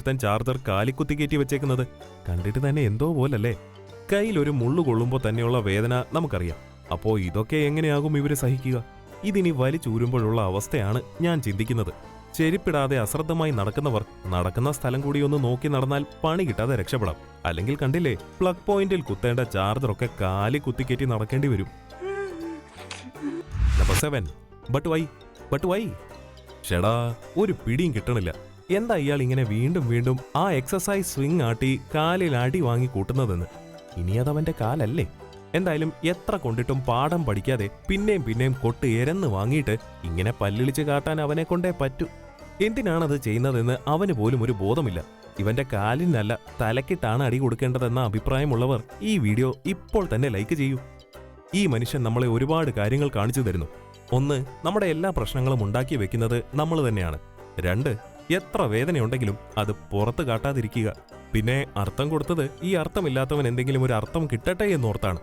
ഒരുത്തൻ ചാർജർ കാലിക്കുത്തി കയറ്റി വെച്ചേക്കുന്നത് കണ്ടിട്ട് തന്നെ എന്തോ പോലല്ലേ. കയ്യിലൊരു മുള്ളു കൊള്ളുമ്പോൾ തന്നെയുള്ള വേദന നമുക്കറിയാം. അപ്പോ ഇതൊക്കെ എങ്ങനെയാകും ഇവര് സഹിക്കുക? ഇതിനി വലിച്ചൂരുമ്പോഴുള്ള അവസ്ഥയാണ് ഞാൻ ചിന്തിക്കുന്നത്. ചെരുപ്പിടാതെ അശ്രദ്ധമായി നടക്കുന്നവർ നടക്കുന്ന സ്ഥലം കൂടി ഒന്ന് നോക്കി നടന്നാൽ പണി കിട്ടാതെ രക്ഷപ്പെടാം. അല്ലെങ്കിൽ കണ്ടില്ലേ, പ്ലഗ് പോയിന്റിൽ കുത്തേണ്ട ചാർജറൊക്കെ കാലി കുത്തിക്കയറ്റി നടക്കേണ്ടി വരും. നമ്പർ 7. But why? ഷെടാ, ഒരു പിടിയും കിട്ടണില്ല. എന്താ ഇയാൾ ഇങ്ങനെ വീണ്ടും വീണ്ടും ആ എക്സസൈസ് സ്വിംഗ് ആട്ടി കാലിൽ അടി വാങ്ങി കൂട്ടുന്നതെന്ന്? ഇനി അതവന്റെ കാലല്ലേ? എന്തായാലും എത്ര കൊണ്ടിട്ടും പാഠം പഠിക്കാതെ പിന്നെയും കൊട്ട് എരന്ന് വാങ്ങിയിട്ട് ഇങ്ങനെ പല്ലിളിച്ച് കാട്ടാൻ അവനെ കൊണ്ടേ പറ്റൂ. എന്തിനാണത് ചെയ്യുന്നതെന്ന് അവന് പോലും ഒരു ബോധമില്ല. ഇവന്റെ കാലിനല്ല തലക്കിട്ടാണ് അടി കൊടുക്കേണ്ടതെന്ന അഭിപ്രായമുള്ളവർ ഈ വീഡിയോ ഇപ്പോൾ തന്നെ ലൈക്ക് ചെയ്യൂ. ഈ മനുഷ്യൻ നമ്മളെ ഒരുപാട് കാര്യങ്ങൾ കാണിച്ചു തരുന്നു. 1, നമ്മുടെ എല്ലാ പ്രശ്നങ്ങളും ഉണ്ടാക്കി വെക്കുന്നത് നമ്മൾ തന്നെയാണ്. 2, എത്ര വേദനയുണ്ടെങ്കിലും അത് പുറത്ത് കാട്ടാതിരിക്കുക. പിന്നെ അർത്ഥം കൊടുത്തത് ഈ അർത്ഥമില്ലാത്തവൻ എന്തെങ്കിലും ഒരു അർത്ഥം കിട്ടട്ടെ എന്നോർത്താണ്.